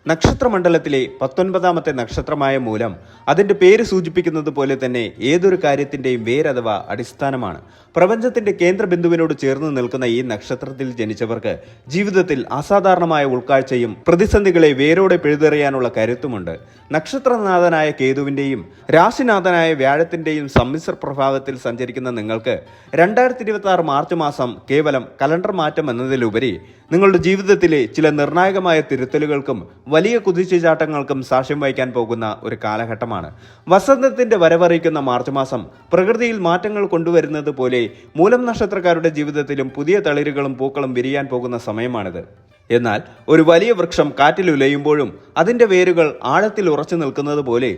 നക്ഷത്രമണ്ഡലത്തിലെ 19ാമത്തെ നക്ഷത്രമായ മൂലം അതിന്റെ പേര് സൂചിപ്പിക്കുന്നത് പോലെ തന്നെ ഏതൊരു കാര്യത്തിന്റെയും വേരഥവാ അടിസ്ഥാനമാണ്. പ്രപഞ്ചത്തിന്റെ കേന്ദ്രബിന്ദുവിനോട് ചേർന്ന് നിൽക്കുന്ന ഈ നക്ഷത്രത്തിൽ ജനിച്ചവർക്ക് ജീവിതത്തിൽ അസാധാരണമായ ഉൾക്കാഴ്ചയും പ്രതിസന്ധികളെ വേരോടെ പിഴുതെറിയാനുള്ള കരുത്തുമുണ്ട്. നക്ഷത്രനാഥനായ കേതുവിന്റെയും രാശിനാഥനായ വ്യാഴത്തിന്റെയും സമ്മിശ്ര പ്രഭാവത്തിൽ സഞ്ചരിക്കുന്ന നിങ്ങൾക്ക് 2026 മാർച്ച് മാസം കേവലം കലണ്ടർ മാറ്റം എന്നതിലുപരി നിങ്ങളുടെ ജീവിതത്തിലെ ചില നിർണായകമായ തിരുത്തലുകൾക്കും വലിയ കുതിച്ചുചാട്ടങ്ങൾക്കും സാക്ഷ്യം വഹിക്കാൻ പോകുന്ന ഒരു കാലഘട്ടമാണ്. വസന്തത്തിന്റെ വരവറിയിക്കുന്ന മാർച്ച് മാസം പ്രകൃതിയിൽ മാറ്റങ്ങൾ കൊണ്ടുവരുന്നത് പോലെ മൂലം നക്ഷത്രക്കാരുടെ ജീവിതത്തിലും പുതിയ തളിരുകളും പൂക്കളും വിരിയാൻ പോകുന്ന സമയമാണിത്. എന്നാൽ ഒരു വലിയ വൃക്ഷം കാറ്റിൽ ഉലയുമ്പോഴും അതിന്റെ വേരുകൾ ആഴത്തിൽ ഉറച്ചു നിൽക്കുന്നത് പോലെ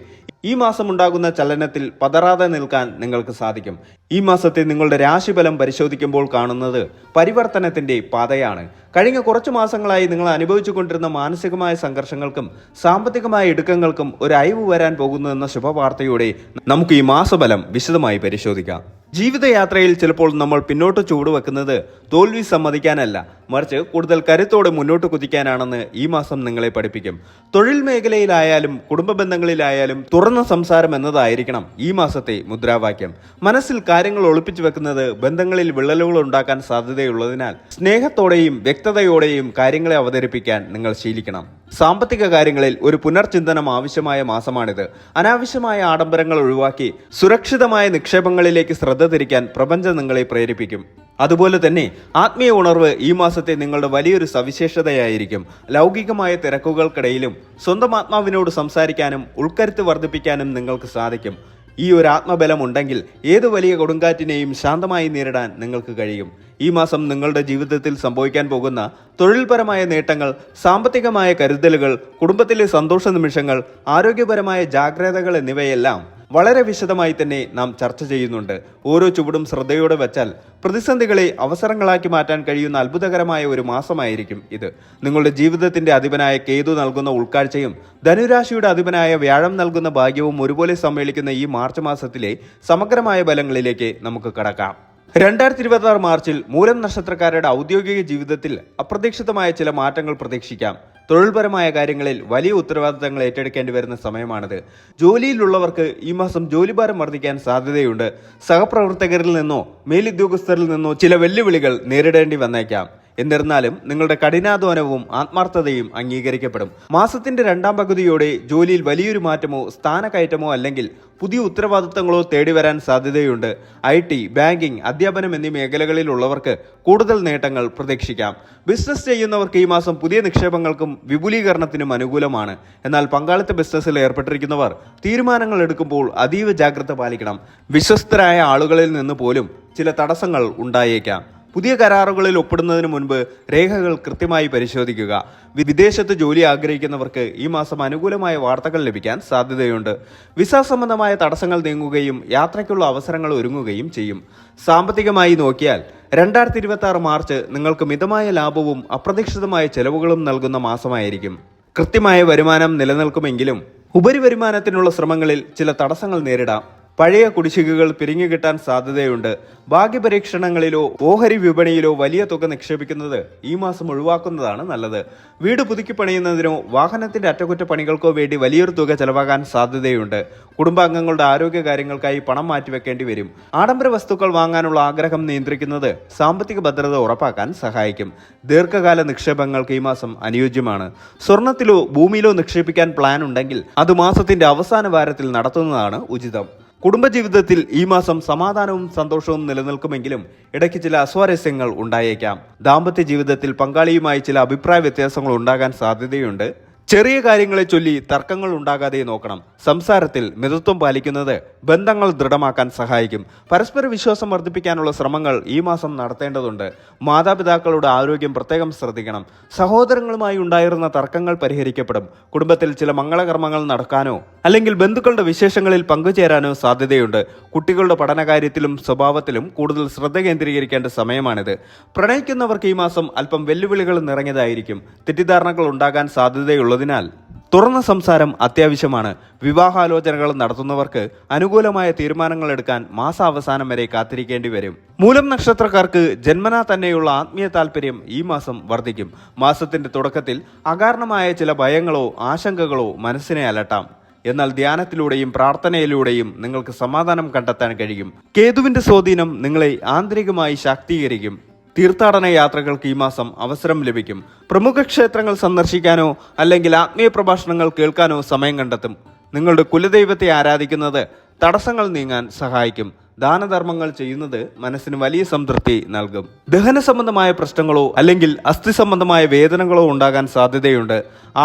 ഈ മാസം ഉണ്ടാകുന്ന ചലനത്തിൽ പതറാതെ നിൽക്കാൻ നിങ്ങൾക്ക് സാധിക്കും. ഈ മാസത്തെ നിങ്ങളുടെ രാശിഫലം പരിശോധിക്കുമ്പോൾ കാണുന്നത് പരിവർത്തനത്തിന്റെ പാതയാണ്. കഴിഞ്ഞ കുറച്ചു മാസങ്ങളായി നിങ്ങൾ അനുഭവിച്ചുകൊണ്ടിരുന്ന മാനസികമായ സംഘർഷങ്ങൾക്കും സാമ്പത്തികമായ ഇടുക്കങ്ങൾക്കും ഒരു അയവ് വരാൻ പോകുന്നു എന്ന ശുഭവാർത്തയോടെ നമുക്ക് ഈ മാസഫലം വിശദമായി പരിശോധിക്കാം. ജീവിതയാത്രയിൽ ചിലപ്പോൾ നമ്മൾ പിന്നോട്ട് ചുവടുവെക്കുന്നത് തോൽവി സമ്മതിക്കാനല്ല, മറിച്ച് കൂടുതൽ കരുത്തോടെ മുന്നോട്ട് കുതിക്കാനാണെന്ന് ഈ മാസം നിങ്ങളെ പഠിപ്പിക്കും. തൊഴിൽ മേഖലയിലായാലും കുടുംബ ബന്ധങ്ങളിലായാലും തുറന്ന സംസാരം എന്നതായിരിക്കണം ഈ മാസത്തെ മുദ്രാവാക്യം. മനസ്സിൽ കാര്യങ്ങൾ ഒളിപ്പിച്ചു വെക്കുന്നത് ബന്ധങ്ങളിൽ വിള്ളലുകൾ ഉണ്ടാക്കാൻ സാധ്യതയുള്ളതിനാൽ സ്നേഹത്തോടെയും വ്യക്തതയോടെയും കാര്യങ്ങളെ അവതരിപ്പിക്കാൻ നിങ്ങൾ ശീലിക്കണം. സാമ്പത്തിക കാര്യങ്ങളിൽ ഒരു പുനർചിന്തനം ആവശ്യമായ മാസമാണിത്. അനാവശ്യമായ ആഡംബരങ്ങൾ ഒഴിവാക്കി സുരക്ഷിതമായ നിക്ഷേപങ്ങളിലേക്ക് ശ്രദ്ധ തിരിക്കാൻ പ്രപഞ്ചം നിങ്ങളെ പ്രേരിപ്പിക്കും. അതുപോലെ തന്നെ ആത്മീയ ഉണർവ് ഈ മാസത്തെ നിങ്ങളുടെ വലിയൊരു സവിശേഷതയായിരിക്കും. ലൗകികമായ തിരക്കുകൾക്കിടയിലും സ്വന്തം ആത്മാവിനോട് സംസാരിക്കാനും ഉൾക്കരുത്ത് വർദ്ധിപ്പിക്കാനും നിങ്ങൾക്ക് സാധിക്കും. ഈ ഒരു ആത്മബലം ഉണ്ടെങ്കിൽ ഏത് വലിയ കൊടുങ്കാറ്റിനെയും ശാന്തമായി നേരിടാൻ നിങ്ങൾക്ക് കഴിയും. ഈ മാസം നിങ്ങളുടെ ജീവിതത്തിൽ സംഭവിക്കാൻ പോകുന്ന തൊഴിൽപരമായ നേട്ടങ്ങൾ, സാമ്പത്തികമായ കരുതലുകൾ, കുടുംബത്തിലെ സന്തോഷ നിമിഷങ്ങൾ, ആരോഗ്യപരമായ ജാഗ്രതകൾ എന്നിവയെല്ലാം വളരെ വിശദമായി തന്നെ നാം ചർച്ച ചെയ്യുന്നുണ്ട്. ഓരോ ചുവടും ശ്രദ്ധയോടെ വെച്ചാൽ പ്രതിസന്ധികളെ അവസരങ്ങളാക്കി മാറ്റാൻ കഴിയുന്ന അത്ഭുതകരമായ ഒരു മാസമായിരിക്കും ഇത്. നിങ്ങളുടെ ജീവിതത്തിന്റെ അധിപനായ കേതു നൽകുന്ന ഉൾക്കാഴ്ചയും ധനുരാശിയുടെ അധിപനായ വ്യാഴം നൽകുന്ന ഭാഗ്യവും ഒരുപോലെ സമ്മേളിക്കുന്ന ഈ മാർച്ച് മാസത്തിലെ സമഗ്രമായ ബലങ്ങളിലേക്ക് നമുക്ക് കടക്കാം. 2026 മാർച്ചിൽ മൂലം നക്ഷത്രക്കാരുടെ ഔദ്യോഗിക ജീവിതത്തിൽ അപ്രതീക്ഷിതമായ ചില മാറ്റങ്ങൾ പ്രതീക്ഷിക്കാം. തൊഴിൽപരമായ കാര്യങ്ങളിൽ വലിയ ഉത്തരവാദിത്തങ്ങൾ ഏറ്റെടുക്കേണ്ടി വരുന്ന സമയമാണിത്. ജോലിയിലുള്ളവർക്ക് ഈ മാസം ജോലിഭാരം വർദ്ധിക്കാൻ സാധ്യതയുണ്ട്. സഹപ്രവർത്തകരിൽ നിന്നോ മേലുദ്യോഗസ്ഥരിൽ നിന്നോ ചില വെല്ലുവിളികൾ നേരിടേണ്ടി വന്നേക്കാം. എന്നിരുന്നാലും നിങ്ങളുടെ കഠിനാധ്വാനവും ആത്മാർത്ഥതയും അംഗീകരിക്കപ്പെടും. മാസത്തിന്റെ രണ്ടാം പകുതിയോടെ ജോലിയിൽ വലിയൊരു മാറ്റമോ സ്ഥാനക്കയറ്റമോ അല്ലെങ്കിൽ പുതിയ ഉത്തരവാദിത്തങ്ങളോ തേടിവരാൻ സാധ്യതയുണ്ട്. IT, ബാങ്കിംഗ്, അധ്യാപനം എന്നീ മേഖലകളിലുള്ളവർക്ക് കൂടുതൽ നേട്ടങ്ങൾ പ്രതീക്ഷിക്കാം. ബിസിനസ് ചെയ്യുന്നവർക്ക് ഈ മാസം പുതിയ നിക്ഷേപങ്ങൾക്കും വിപുലീകരണത്തിനും അനുകൂലമാണ്. എന്നാൽ പങ്കാളിത്ത ബിസിനസ്സിൽ ഏർപ്പെട്ടിരിക്കുന്നവർ തീരുമാനങ്ങൾ എടുക്കുമ്പോൾ അതീവ ജാഗ്രത പാലിക്കണം. വിശ്വസ്തരായ ആളുകളിൽ നിന്ന് പോലും ചില തടസ്സങ്ങൾ ഉണ്ടായേക്കാം. പുതിയ കരാറുകളിൽ ഒപ്പിടുന്നതിന് മുൻപ് രേഖകൾ കൃത്യമായി പരിശോധിക്കുക. വിദേശത്ത് ജോലി ആഗ്രഹിക്കുന്നവർക്ക് ഈ മാസം അനുകൂലമായ വാർത്തകൾ ലഭിക്കാൻ സാധ്യതയുണ്ട്. വിസ സംബന്ധമായ തടസ്സങ്ങൾ നീങ്ങുകയും യാത്രയ്ക്കുള്ള അവസരങ്ങൾ ഒരുങ്ങുകയും ചെയ്യും. സാമ്പത്തികമായി നോക്കിയാൽ 2026 മാർച്ച് നിങ്ങൾക്ക് മിതമായ ലാഭവും അപ്രതീക്ഷിതമായ ചെലവുകളും നൽകുന്ന മാസമായിരിക്കും. കൃത്യമായ വരുമാനം നിലനിൽക്കുമെങ്കിലും ഉപരിവരുമാനത്തിനുള്ള ശ്രമങ്ങളിൽ ചില തടസ്സങ്ങൾ നേരിടാം. പഴയ കുടിശ്ശികകൾ പിരിഞ്ഞുകിട്ടാൻ സാധ്യതയുണ്ട്. ഭാഗ്യപരീക്ഷണങ്ങളിലോ ഓഹരി വിപണിയിലോ വലിയ തുക നിക്ഷേപിക്കുന്നത് ഈ മാസം ഒഴിവാക്കുന്നതാണ് നല്ലത്. വീട് പുതുക്കി പണിയുന്നതിനോ വാഹനത്തിന്റെ അറ്റകുറ്റപ്പണികൾക്കോ വേണ്ടി വലിയൊരു തുക ചെലവാകാൻ സാധ്യതയുണ്ട്. കുടുംബാംഗങ്ങളുടെ ആരോഗ്യ കാര്യങ്ങൾക്കായി പണം മാറ്റിവെക്കേണ്ടി വരും. ആഡംബര വസ്തുക്കൾ വാങ്ങാനുള്ള ആഗ്രഹം നിയന്ത്രിക്കുന്നത് സാമ്പത്തിക ഭദ്രത ഉറപ്പാക്കാൻ സഹായിക്കും. ദീർഘകാല നിക്ഷേപങ്ങൾക്ക് ഈ മാസം അനുയോജ്യമാണ്. സ്വർണത്തിലോ ഭൂമിയിലോ നിക്ഷേപിക്കാൻ പ്ലാൻ ഉണ്ടെങ്കിൽ അത് മാസത്തിന്റെ അവസാന വാരത്തിൽ നടത്തുന്നതാണ് ഉചിതം. കുടുംബജീവിതത്തിൽ ഈ മാസം സമാധാനവും സന്തോഷവും നിലനിൽക്കുമെങ്കിലും ഇടയ്ക്ക് ചില അസ്വാരസ്യങ്ങൾ ഉണ്ടായേക്കാം. ദാമ്പത്യ ജീവിതത്തിൽ പങ്കാളിയുമായി ചില അഭിപ്രായ വ്യത്യാസങ്ങൾ ഉണ്ടാകാൻ സാധ്യതയുണ്ട്. ചെറിയ കാര്യങ്ങളെ ചൊല്ലി തർക്കങ്ങൾ ഉണ്ടാകാതെ നോക്കണം. സംസാരത്തിൽ മിതത്വം പാലിക്കുന്നത് ബന്ധങ്ങൾ ദൃഢമാക്കാൻ സഹായിക്കും. പരസ്പര വിശ്വാസം വർദ്ധിപ്പിക്കാനുള്ള ശ്രമങ്ങൾ ഈ മാസം നടത്തേണ്ടതുണ്ട്. മാതാപിതാക്കളുടെ ആരോഗ്യം പ്രത്യേകം ശ്രദ്ധിക്കണം. സഹോദരങ്ങളുമായി ഉണ്ടായിരുന്ന തർക്കങ്ങൾ പരിഹരിക്കപ്പെടും. കുടുംബത്തിൽ ചില മംഗളകർമ്മങ്ങൾ നടക്കാനോ അല്ലെങ്കിൽ ബന്ധുക്കളുടെ വിശേഷങ്ങളിൽ പങ്കുചേരാനോ സാധ്യതയുണ്ട്. കുട്ടികളുടെ പഠനകാര്യത്തിലും സ്വഭാവത്തിലും കൂടുതൽ ശ്രദ്ധ കേന്ദ്രീകരിക്കേണ്ട സമയമാണിത്. പ്രണയിക്കുന്നവർക്ക് ഈ മാസം അല്പം വെല്ലുവിളികൾ നിറഞ്ഞതായിരിക്കും. തെറ്റിദ്ധാരണകൾ ഉണ്ടാകാൻ സാധ്യതയുള്ളതിനാൽ തുറന്ന സംസാരം അത്യാവശ്യമാണ്. വിവാഹാലോചനകൾ നടത്തുന്നവർക്ക് അനുകൂലമായ തീരുമാനങ്ങൾ എടുക്കാൻ മാസാവസാനം വരെ കാത്തിരിക്കേണ്ടി വരും. മൂലം നക്ഷത്രക്കാർക്ക് ജന്മനാ തന്നെയുള്ള ആത്മീയ താല്പര്യം ഈ മാസം വർദ്ധിക്കും. മാസത്തിന്റെ തുടക്കത്തിൽ അകാരണമായ ചില ഭയങ്ങളോ ആശങ്കകളോ മനസ്സിനെ അലട്ടാം. എന്നാൽ ധ്യാനത്തിലൂടെയും പ്രാർത്ഥനയിലൂടെയും നിങ്ങൾക്ക് സമാധാനം കണ്ടെത്താൻ കഴിയും. കേതുവിന്റെ സ്വാധീനം നിങ്ങളെ ആന്തരികമായി ശാക്തീകരിക്കും. തീർത്ഥാടന യാത്രകൾക്ക് ഈ മാസം അവസരം ലഭിക്കും. പ്രമുഖ ക്ഷേത്രങ്ങൾ സന്ദർശിക്കാനോ അല്ലെങ്കിൽ ആത്മീയ പ്രഭാഷണങ്ങൾ കേൾക്കാനോ സമയം കണ്ടെത്തും. നിങ്ങളുടെ കുലദൈവത്തെ ആരാധിക്കുന്നത് തടസ്സങ്ങൾ നീങ്ങാൻ സഹായിക്കും. ദാനധർമ്മങ്ങൾ ചെയ്യുന്നത് മനസ്സിന് വലിയ സംതൃപ്തി നൽകും. ദഹന സംബന്ധമായ പ്രശ്നങ്ങളോ അല്ലെങ്കിൽ അസ്ഥി സംബന്ധമായ വേദനകളോ ഉണ്ടാകാൻ സാധ്യതയുണ്ട്.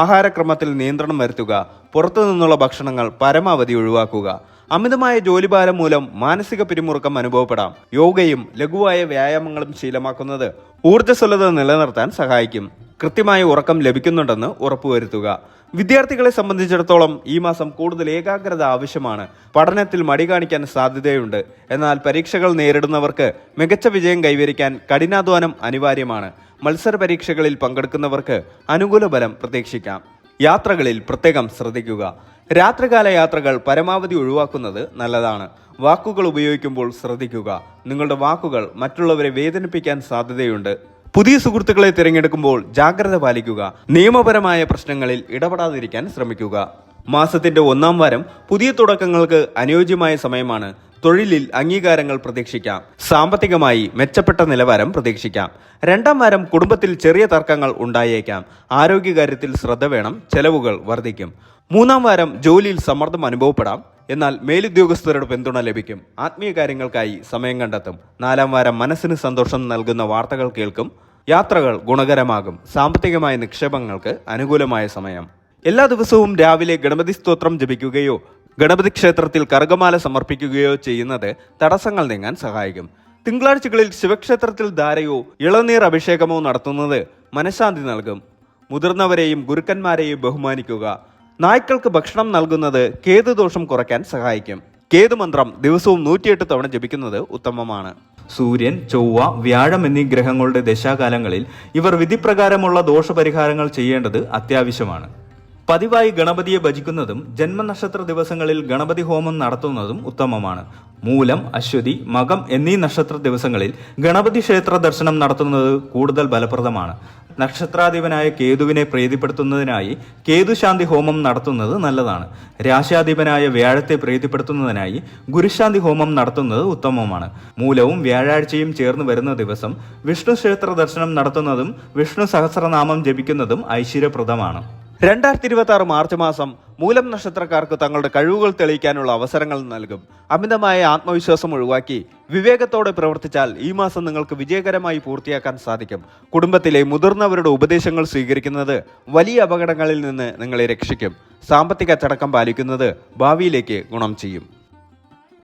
ആഹാരക്രമത്തിൽ നിയന്ത്രണം വരുത്തുക. പുറത്തു നിന്നുള്ള ഭക്ഷണങ്ങൾ പരമാവധി ഒഴിവാക്കുക. അമിതമായ ജോലിഭാരം മൂലം മാനസിക പിരിമുറുക്കം അനുഭവപ്പെടാം. യോഗയും ലഘുവായ വ്യായാമങ്ങളും ശീലമാക്കുന്നത് ഊർജ്ജസ്വലത നിലനിർത്താൻ സഹായിക്കും. കൃത്യമായ ഉറക്കം ലഭിക്കുന്നുണ്ടെന്ന് ഉറപ്പുവരുത്തുക. വിദ്യാർത്ഥികളെ സംബന്ധിച്ചിടത്തോളം ഈ മാസം കൂടുതൽ ഏകാഗ്രത ആവശ്യമാണ്. പഠനത്തിൽ മടി കാണിക്കാൻ സാധ്യതയുണ്ട്. എന്നാൽ പരീക്ഷകൾ നേരിടുന്നവർക്ക് മികച്ച വിജയം കൈവരിക്കാൻ കഠിനാധ്വാനം അനിവാര്യമാണ്. മത്സര പരീക്ഷകളിൽ പങ്കെടുക്കുന്നവർക്ക് അനുകൂല ഫലം പ്രതീക്ഷിക്കാം. യാത്രകളിൽ പ്രത്യേകം ശ്രദ്ധിക്കുക. രാത്രികാല യാത്രകൾ പരമാവധി ഒഴിവാക്കുന്നത് നല്ലതാണ്. വാക്കുകൾ ഉപയോഗിക്കുമ്പോൾ ശ്രദ്ധിക്കുക. നിങ്ങളുടെ വാക്കുകൾ മറ്റുള്ളവരെ വേദനിപ്പിക്കാൻ സാധ്യതയുണ്ട്. പുതിയ സുഹൃത്തുക്കളെ തിരഞ്ഞെടുക്കുമ്പോൾ ജാഗ്രത പാലിക്കുക. നിയമപരമായ പ്രശ്നങ്ങളിൽ ഇടപെടാതിരിക്കാൻ ശ്രമിക്കുക. മാസത്തിന്റെ 1-ാം വാരം പുതിയ തുടക്കങ്ങൾക്ക് അനുയോജ്യമായ സമയമാണ്. തൊഴിലിൽ അംഗീകാരങ്ങൾ പ്രതീക്ഷിക്കാം. സാമ്പത്തികമായി മെച്ചപ്പെട്ട നിലവാരം പ്രതീക്ഷിക്കാം. 2-ാം വാരം കുടുംബത്തിൽ ചെറിയ തർക്കങ്ങൾ ഉണ്ടായേക്കാം. ആരോഗ്യകാര്യത്തിൽ ശ്രദ്ധ വേണം. ചെലവുകൾ വർദ്ധിക്കും. 3-ാം വാരം ജോലിയിൽ സമ്മർദ്ദം അനുഭവപ്പെടാം. എന്നാൽ മേലുദ്യോഗസ്ഥരുടെ പിന്തുണ ലഭിക്കും. ആത്മീയ കാര്യങ്ങൾക്കായി സമയം കണ്ടെത്തും. 4-ാം വാരം മനസ്സിന് സന്തോഷം നൽകുന്ന വാർത്തകൾ കേൾക്കും. യാത്രകൾ ഗുണകരമാകും. സാമ്പത്തികമായ നിക്ഷേപങ്ങൾക്ക് അനുകൂലമായ സമയം. എല്ലാ ദിവസവും രാവിലെ ഗണപതി സ്തോത്രം ജപിക്കുകയോ ഗണപതി ക്ഷേത്രത്തിൽ കറുകമാല സമർപ്പിക്കുകയോ ചെയ്യുന്നത് തടസ്സങ്ങൾ നീങ്ങാൻ സഹായിക്കും. തിങ്കളാഴ്ചകളിൽ ശിവക്ഷേത്രത്തിൽ ധാരയോ ഇളനീർ അഭിഷേകമോ നടത്തുന്നത് മനഃശാന്തി നൽകും. മുതിർന്നവരെയും ഗുരുക്കന്മാരെയും ബഹുമാനിക്കുക. നായ്ക്കൾക്ക് ഭക്ഷണം നൽകുന്നത് കേതുദോഷം കുറയ്ക്കാൻ സഹായിക്കും. കേതുമന്ത്രം ദിവസവും 108 തവണ ജപിക്കുന്നത് ഉത്തമമാണ്. സൂര്യൻ, ചൊവ്വ, വ്യാഴം എന്നീ ഗ്രഹങ്ങളുടെ ദശാകാലങ്ങളിൽ ഇവർ വിധിപ്രകാരമുള്ള ദോഷപരിഹാരങ്ങൾ ചെയ്യേണ്ടത് അത്യാവശ്യമാണ്. പതിവായി ഗണപതിയെ ഭജിക്കുന്നതും ജന്മനക്ഷത്ര ദിവസങ്ങളിൽ ഗണപതി ഹോമം നടത്തുന്നതും ഉത്തമമാണ്. മൂലം, അശ്വതി, മകം എന്നീ നക്ഷത്ര ദിവസങ്ങളിൽ ഗണപതി ക്ഷേത്ര ദർശനം നടത്തുന്നത് കൂടുതൽ ഫലപ്രദമാണ്. നക്ഷത്രാധിപനായ കേതുവിനെ പ്രീതിപ്പെടുത്തുന്നതിനായി കേതുശാന്തി ഹോമം നടത്തുന്നത് നല്ലതാണ്. രാശ്യാധിപനായ വ്യാഴത്തെ പ്രീതിപ്പെടുത്തുന്നതിനായി ഗുരുശാന്തി ഹോമം നടത്തുന്നത് ഉത്തമമാണ്. മൂലവും വ്യാഴാഴ്ചയും ചേർന്ന് വരുന്ന ദിവസം വിഷ്ണു ക്ഷേത്ര ദർശനം നടത്തുന്നതും വിഷ്ണു സഹസ്രനാമം ജപിക്കുന്നതും ഐശ്വര്യപ്രദമാണ്. 2026 മാർച്ച് മാസം മൂലം നക്ഷത്രക്കാർക്ക് തങ്ങളുടെ കഴിവുകൾ തെളിയിക്കാനുള്ള അവസരങ്ങൾ നൽകും. അമിതമായ ആത്മവിശ്വാസം ഒഴിവാക്കി വിവേകത്തോടെ പ്രവർത്തിച്ചാൽ ഈ മാസം നിങ്ങൾക്ക് വിജയകരമായി പൂർത്തിയാക്കാൻ സാധിക്കും. കുടുംബത്തിലെ മുതിർന്നവരുടെ ഉപദേശങ്ങൾ സ്വീകരിക്കുന്നത് വലിയ അപകടങ്ങളിൽ നിന്ന് നിങ്ങളെ രക്ഷിക്കും. സാമ്പത്തിക അച്ചടക്കം പാലിക്കുന്നത് ഭാവിയിലേക്ക് ഗുണം ചെയ്യും.